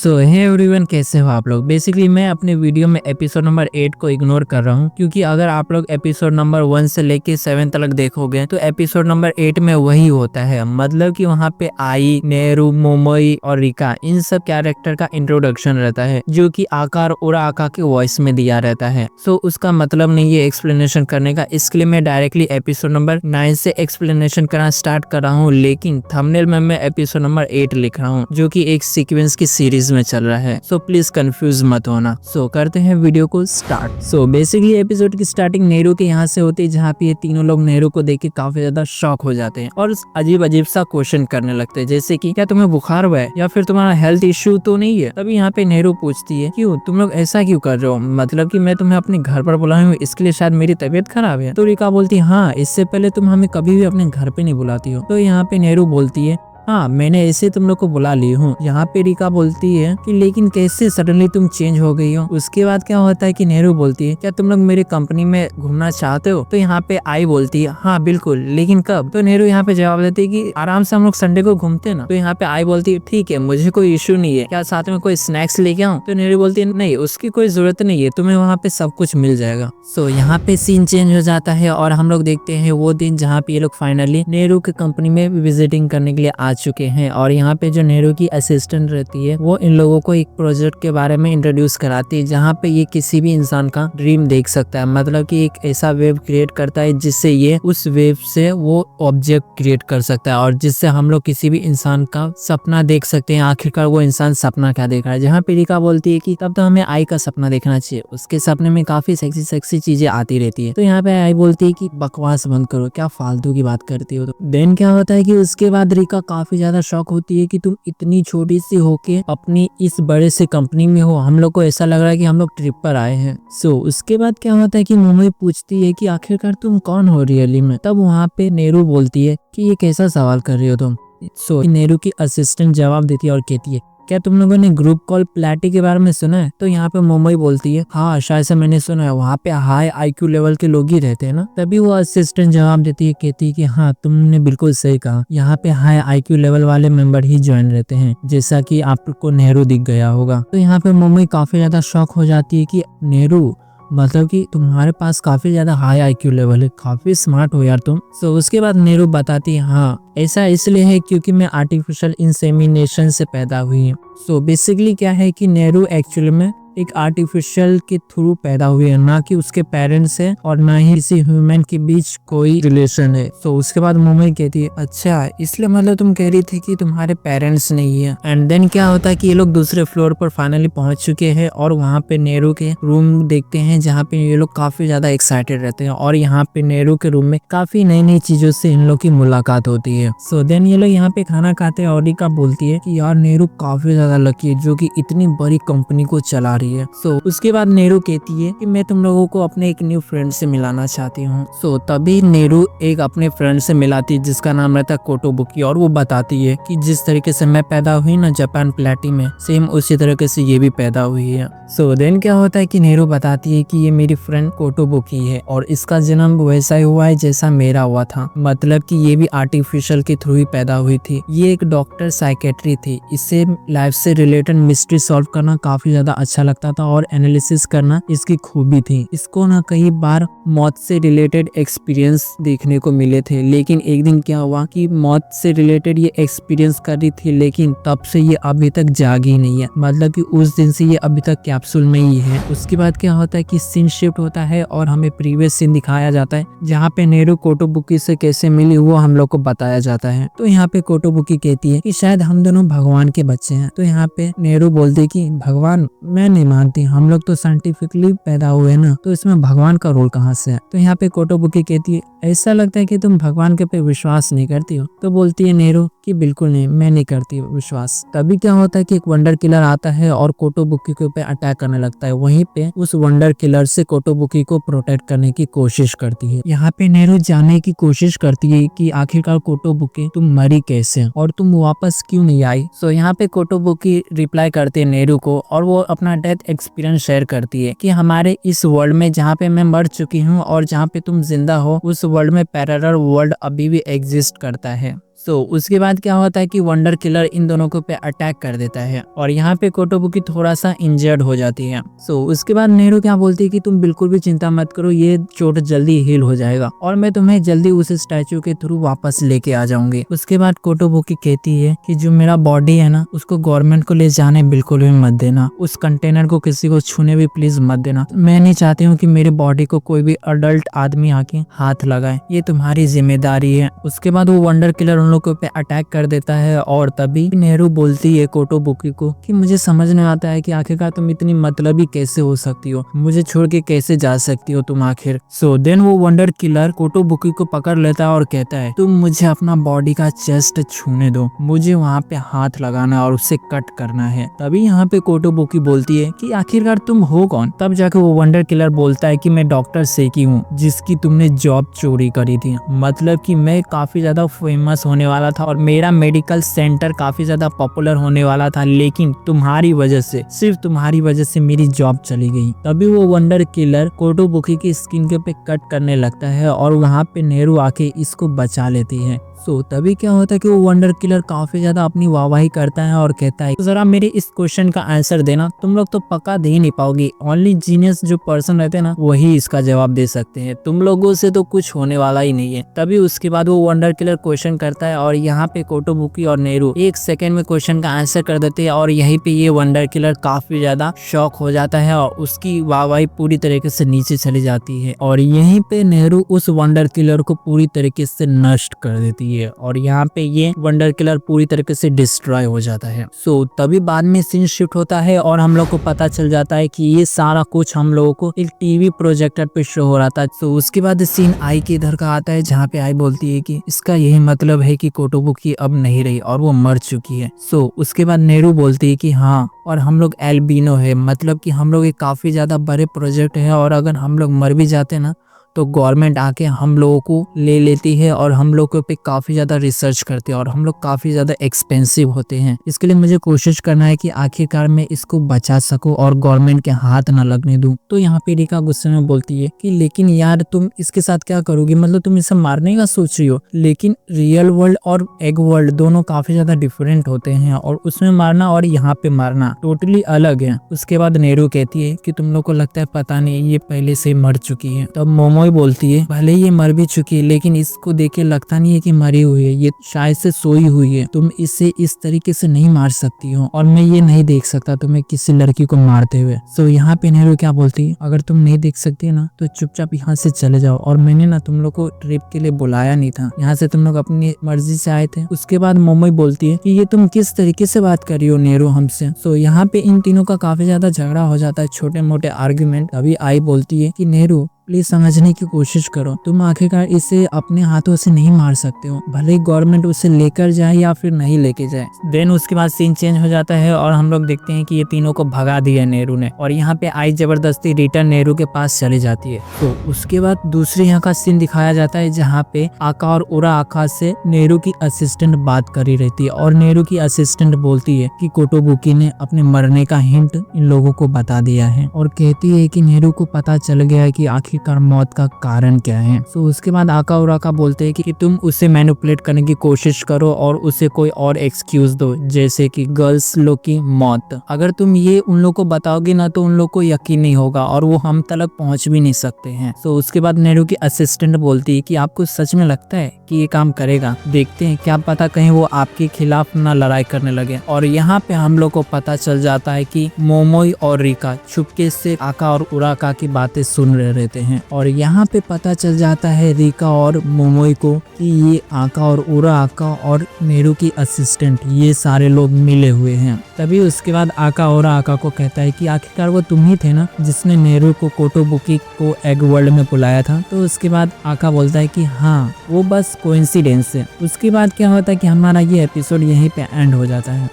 सो hey everyone, कैसे हो आप लोग। बेसिकली मैं अपने वीडियो में एपिसोड नंबर 8 को इग्नोर कर रहा हूँ, क्योंकि अगर आप लोग एपिसोड नंबर 1 से लेके 7 तक देखोगे तो एपिसोड नंबर 8 में वही होता है। मतलब कि वहाँ पे आई, नेहरू, मोमोई और रिका, इन सब कैरेक्टर का इंट्रोडक्शन रहता है, जो कि आकार और आका के वॉइस में दिया रहता है। सो उसका मतलब नहीं है एक्सप्लेनेशन करने का, इसके लिए मैं डायरेक्टली एपिसोड नंबर 9 से एक्सप्लेनेशन करना स्टार्ट कर रहा हूँ। लेकिन थंबनेल में मैं एपिसोड नंबर 8 लिख रहा हूँ, जो कि एक सीक्वेंस की सीरीज में चल रहा है। सो प्लीज कंफ्यूज मत होना। सो करते हैं वीडियो को स्टार्ट। सो बेसिकली एपिसोड की स्टार्टिंग नेहरू के यहाँ से होती है, जहाँ पे ये तीनों लोग नेहरू को देख के काफी ज्यादा शॉक हो जाते हैं और अजीब अजीब सा क्वेश्चन करने लगते हैं, जैसे कि क्या तुम्हें बुखार हुआ है या फिर तुम्हारा हेल्थ इश्यू तो नहीं है। तभी यहाँ पे नेहरू पूछती है, क्यों तुम लोग ऐसा क्यों कर रहे हो, मतलब कि मैं तुम्हें अपने घर पर बुलाया हूँ, इसके लिए शायद मेरी तबीयत खराब है। तो रिका बोलती है, हाँ, इससे पहले तुम हमें कभी भी अपने घर पे नहीं बुलाती हो। तो यहाँ पे नेहरू बोलती है, हाँ, मैंने ऐसे तुम लोग को बुला ली हूँ। यहाँ पे रिका बोलती है कि लेकिन कैसे सडनली तुम चेंज हो गई हो। उसके बाद क्या होता है कि नेहरू बोलती है, क्या तुम लोग मेरी कंपनी में घूमना चाहते हो। तो यहाँ पे आई बोलती है, हाँ बिल्कुल, लेकिन कब। तो नेहरू यहाँ पे जवाब देती है कि आराम से हम लोग संडे को घूमते ना। तो यहाँ पे आई बोलती है, ठीक है, मुझे कोई इशू नहीं है, क्या साथ में कोई स्नैक्स लेके आऊँ। तो नेहरू बोलती है, नहीं, उसकी कोई जरूरत नहीं है, तुम्हें वहाँ पे सब कुछ मिल जाएगा। सो यहाँ पे सीन चेंज हो जाता है और हम लोग देखते हैं वो दिन जहाँ पे ये लोग फाइनली नेहरू की कंपनी में विजिटिंग करने के लिए आ चुके हैं। और यहाँ पे जो नेहरू की असिस्टेंट रहती है, वो इन लोगों को एक प्रोजेक्ट के बारे में इंट्रोड्यूस कराती है, जहाँ पे ये किसी भी इंसान का ड्रीम देख सकता है। मतलब कि एक ऐसा वेब क्रिएट करता है जिससे ये उस वेब से वो ऑब्जेक्ट क्रिएट कर सकता है और जिससे हम लोग किसी भी इंसान का सपना देख सकते हैं, आखिरकार वो इंसान सपना क्या देख रहा है। जहाँ पे रिका बोलती है कि तब तो हमें आई का सपना देखना चाहिए, उसके सपने में काफी सेक्सी सेक्सी चीजें आती रहती है। तो यहाँ पे आई बोलती है कि बकवास बंद करो, क्या फालतू की बात करती हो। तो देन क्या होता है कि उसके बाद रिका काफी ज्यादा शॉक होती है कि तुम इतनी छोटी सी होके अपनी इस बड़े से कंपनी में हो, हम लोग को ऐसा लग रहा है कि हम लोग ट्रिप पर आए हैं। सो उसके बाद क्या होता है कि मोमोई पूछती है कि आखिरकार तुम कौन हो रियली में। तब वहाँ पे नेहरू बोलती है कि ये कैसा सवाल कर रही हो तुम। सो नेहरू की असिस्टेंट जवाब देती है और कहती है, क्या तुम लोगों ने ग्रुप कॉल प्लेटी के बारे में सुना है। तो यहाँ पे मोमोई बोलती है, हाँ शायद से मैंने सुना है, वहाँ पे हाई आईक्यू लेवल के लोग ही रहते हैं ना। तभी वो असिस्टेंट जवाब देती है, कहती है कि हाँ, तुमने बिल्कुल सही कहा, यहाँ पे हाई आईक्यू लेवल वाले मेंबर ही ज्वाइन रहते हैं, जैसा कि आपको नेहरू दिख गया होगा। तो यहाँ पे मोमोई काफी ज्यादा शॉक हो जाती है कि नेहरू, मतलब कि तुम्हारे पास काफी ज्यादा हाई आईक्यू लेवल है, काफी स्मार्ट हो यार तुम। सो उसके बाद नेहरू बताती है, हाँ ऐसा इसलिए है क्योंकि मैं आर्टिफिशियल इंसेमिनेशन से पैदा हुई हूँ। सो बेसिकली क्या है कि नेहरू एक्चुअली में एक आर्टिफिशियल के थ्रू पैदा हुए हैं, ना कि उसके पेरेंट्स है और ना ही किसी ह्यूमन के बीच कोई रिलेशन है। तो उसके बाद मोमोई कहती है, अच्छा इसलिए मतलब तुम कह रही थी कि तुम्हारे पेरेंट्स नहीं है। एंड देन क्या होता है कि ये लोग दूसरे फ्लोर पर फाइनली पहुंच चुके हैं और वहाँ पे नेहरू के रूम देखते हैं, जहाँ पे ये लोग काफी ज्यादा एक्साइटेड रहते हैं और यहाँ पे नेहरू के रूम में काफी नई नई चीजों से इन लोग की मुलाकात होती है। सो देन ये लोग यहाँ पे खाना खाते हैं और रिका बोलती है कि यार नेहरू काफी ज्यादा लकी है जो कि इतनी बड़ी कंपनी को चला रही है। सो उसके बाद नेहरू कहती है कि मैं तुम लोगों को अपने एक न्यू फ्रेंड से मिलाना चाहती हूँ। सो तभी नेहरू एक अपने फ्रेंड से मिलाती है जिसका नाम रहता है कोटोबुकी, और वो बताती है कि जिस तरीके से मैं पैदा हुई ना जापान प्लेटी में, सेम उसी तरीके से ये भी पैदा हुई है। सो देन क्या होता है कि नेहरू बताती है कि ये मेरी फ्रेंड कोटोबुकी है और इसका जन्म वैसा ही हुआ है जैसा मेरा हुआ था, मतलब कि ये भी आर्टिफिशियल के थ्रू ही पैदा हुई थी। ये एक डॉक्टर साइकेट्री थी, इससे लाइफ से रिलेटेड मिस्ट्री सॉल्व करना काफी ज्यादा अच्छा लगता था और एनालिसिस करना इसकी खूबी थी। इसको ना कई बार मौत से रिलेटेड एक्सपीरियंस देखने को मिले थे, लेकिन एक दिन क्या हुआ कि मौत से रिलेटेड ये एक्सपीरियंस कर रही थी, लेकिन तब से ये अभी तक जागी नहीं है, मतलब कि उस दिन से ये अभी तक कैप्सूल में ही है। उसके बाद क्या होता है कि सीन शिफ्ट होता है और हमें प्रीवियस सीन दिखाया जाता है, जहाँ पे नेहरू कोटोबुकी से कैसे मिली वो हम लोग को बताया जाता है। तो यहाँ पे कोटोबुकी कहती है कि शायद हम दोनों भगवान के बच्चे हैं। तो यहाँ पे नेहरू बोलती है कि भगवान, मैं नहीं मानती, हम लोग तो साइंटिफिकली पैदा हुए हैं ना, तो इसमें भगवान का रोल कहाँ से है। तो यहाँ पे कोटोबुकी कहती है, ऐसा लगता है कि तुम भगवान के पे विश्वास नहीं करती हो। तो बोलती है नेहरू कि बिल्कुल नहीं, मैं नहीं करती विश्वास। तभी क्या होता है कि एक वंडर किलर आता है और कोटोबुकी के ऊपर अटैक करने लगता है। वहीं पे उस वंडर किलर से कोटोबुकी को प्रोटेक्ट करने की कोशिश करती है। यहाँ पे नेहरू जानने की कोशिश करती है कि आखिरकार कोटोबुकी तुम मरी कैसे और तुम वापस क्यों नहीं आई। सो यहाँ पे कोटोबुकी रिप्लाई करते हैं नेहरू को और वो अपना डेथ एक्सपीरियंस शेयर करती है कि हमारे इस वर्ल्ड में जहाँ पे मैं मर चुकी हूँ और जहाँ पे तुम जिंदा हो, उस वर्ल्ड में पैरेलल वर्ल्ड अभी भी एग्जिस्ट करता है। उसके बाद क्या होता है कि वंडर किलर इन दोनों को पे अटैक कर देता है और यहाँ पे कोटोबुकी थोड़ा सा इंजर्ड हो जाती है। उसके बाद नेहरू क्या बोलती है कि तुम बिल्कुल भी चिंता मत करो, ये चोट जल्दी हील हो जाएगा और मैं तुम्हें जल्दी उस स्टैचू के थ्रू वापस लेके आ जाऊंगी। उसके बाद कोटोबुकी कहती है कि जो मेरा बॉडी है ना, उसको गवर्नमेंट को ले जाने बिल्कुल भी मत देना, उस कंटेनर को किसी को छूने भी प्लीज मत देना। मैं नहीं चाहती हूँ कि मेरे बॉडी को कोई भी अडल्ट आदमी आके हाथ लगाए, ये तुम्हारी जिम्मेदारी है। उसके बाद वो वंडर किलर उन लोगों पे अटैक कर देता है और तभी नेहरू बोलती है कोटोबुकी को कि मुझे समझ नहीं आता है कि आखिरकार तुम इतनी मतलबी कैसे हो सकती हो, मुझे छोड़ के कैसे जा सकती हो तुम आखिर। देन वो वंडर किलर कोटोबुकी को पकड़ लेता है और कहता है तुम मुझे अपना बॉडी का चेस्ट छूने दो, मुझे वहाँ पे हाथ लगाना और उसे कट करना है। तभी यहाँ पे कोटोबुकी बोलती है कि आखिरकार तुम हो कौन। तब जाके वो वंडर किलर बोलता है कि मैं डॉक्टर सेकी हूँ जिसकी तुमने जॉब चोरी करी थी। मतलब कि मैं काफी ज्यादा फेमस होने वाला था और मेरा मेडिकल सेंटर काफी ज्यादा पॉपुलर होने वाला था, लेकिन तुम्हारी वजह से, सिर्फ तुम्हारी वजह से मेरी जॉब चली गई। तभी वो वंडर किलर कोटोबुकी की स्किन के पे कट करने लगता है और वहाँ पे नेहरू आके इसको बचा लेती है। तभी क्या होता है कि वो वंडर किलर काफी ज्यादा अपनी वाहवाही करता है और कहता है जरा मेरे इस क्वेश्चन का आंसर देना, तुम लोग तो पक्का दे ही नहीं पाओगी, ओनली जीनियस जो पर्सन रहते हैं ना वही इसका जवाब दे सकते हैं, तुम लोगों से तो कुछ होने वाला ही नहीं है। तभी उसके बाद वो वंडर किलर क्वेश्चन करता है और यहाँ पे कोटोबुकी और नेहरू 1 सेकंड में क्वेश्चन का आंसर कर देते हैं और यहीं पे ये वंडर किलर काफी ज्यादा शॉक हो जाता है और उसकी वाहवाही पूरी तरीके से नीचे चली जाती है और यहीं पे नेहरू उस वंडर किलर को पूरी तरीके से नष्ट कर देती है और यहाँ पे ये वंडर किलर पूरी तरीके से डिस्ट्रॉय हो जाता है। तभी बाद में सीन शिफ्ट होता है और हम लोग को पता चल जाता है कि ये सारा कुछ हम लोगों को एक टीवी प्रोजेक्टर पे शो हो रहा था। उसके बाद सीन आई के इधर का आता है जहाँ पे आई बोलती है कि इसका यही मतलब है कि कोटोबुकी अब नहीं रही और वो मर चुकी है। उसके बाद नेहरू बोलती है कि हाँ, और हम लोग एल्बिनो है, मतलब कि हम लोग एक काफी ज्यादा बड़े प्रोजेक्ट है और अगर हम लोग मर भी जाते ना तो गवर्नमेंट आके हम लोगों को ले लेती है और हम लोगों पे काफी ज्यादा रिसर्च करते हैं और हम लोग काफी ज्यादा एक्सपेंसिव होते हैं। इसके लिए मुझे कोशिश करना है कि आखिरकार मैं इसको बचा सकूं और गवर्नमेंट के हाथ ना लगने दूं। तो यहाँ पे रिका गुस्से में बोलती है कि लेकिन यार तुम इसके साथ क्या करोगी, मतलब तुम इसे मारने का सोच रही हो, लेकिन रियल वर्ल्ड और एग वर्ल्ड दोनों काफी ज्यादा डिफरेंट होते हैं और उसमें मारना और यहाँ पे मारना टोटली अलग है। उसके बाद नेहरू कहती है कि तुम लोग को लगता है पता नहीं ये पहले से मर चुकी है। तब मोमो बोलती है भले ये मर भी चुकी है लेकिन इसको देख के लगता नहीं है कि मरी हुई है, ये शायद से सोई हुई है, तुम इसे इस तरीके से नहीं मार सकती हो और मैं ये नहीं देख सकता तुम्हें किसी लड़की को मारते हुए। यहाँ पे नेहरू क्या बोलती है, अगर तुम नहीं देख सकती ना तो चुपचाप यहाँ से चले जाओ और मैंने ना तुम लोग को ट्रिप के लिए बुलाया नहीं था, यहाँ से तुम लोग अपनी मर्जी से आए थे। उसके बाद मोमोई बोलती है कि ये तुम किस तरीके से बात कर रही हो नेहरू हमसे। यहाँ पे इन तीनों का काफी ज्यादा झगड़ा हो जाता है, छोटे मोटे आर्ग्यूमेंट। अभी आई बोलती है कि नेहरू प्लीज समझने की कोशिश करो, तुम आखिरकार इसे अपने हाथों से नहीं मार सकते हो, भले ही गवर्नमेंट उसे लेकर जाए या फिर नहीं लेके जाए। देन उसके बाद सीन चेंज हो जाता है और हम लोग देखते हैं कि ये तीनों को भगा दिया नेहरू ने और यहाँ पे आई जबरदस्ती रिटर्न नेहरू के पास चली जाती है। उसके बाद दूसरे यहाँ का सीन दिखाया जाता है जहाँ पे आका और उरा आका से नेहरू की असिस्टेंट बात करी रहती है और नेहरू की असिस्टेंट बोलती है कि कोटोबुकी ने अपने मरने का हिंट इन लोगों को बता दिया है और कहती है कि नेहरू को पता चल गया है कि आखिरकार मौत का कारण क्या है। उसके बाद आका और आका बोलते हैं कि तुम उसे मैनिपुलेट करने की कोशिश करो और उसे कोई और एक्सक्यूज दो, जैसे कि गर्ल्स लोग की मौत। अगर तुम ये उन लोग को बताओगे ना तो उन लोग को यकीन नहीं होगा और वो हम तक पहुंच भी नहीं सकते हैं। उसके बाद नेहरू की असिस्टेंट बोलती है कि आपको सच में लगता है कि ये काम करेगा, देखते हैं, क्या पता कहीं वो आपके खिलाफ ना लड़ाई करने लगे। और यहाँ पे हम लोग को पता चल जाता है कि मोमोई और रिका चुपके से आका और उराका की बातें सुन रहे रहते हैं और यहाँ पे पता चल जाता है रिका और मोमोई को कि ये आका और उराका और नेहरू की असिस्टेंट ये सारे लोग मिले हुए हैं। तभी उसके बाद आका और आका को कहता है कि आखिरकार वो तुम ही थे ना जिसने नेहरू को कोटोबुकी को एग वर्ल्ड में बुलाया था। तो उसके बाद आका बोलता है कि हाँ, वो बस कोइंसिडेंस है। उसके बाद क्या होता है कि हमारा ये एपिसोड यहीं पे एंड हो जाता है।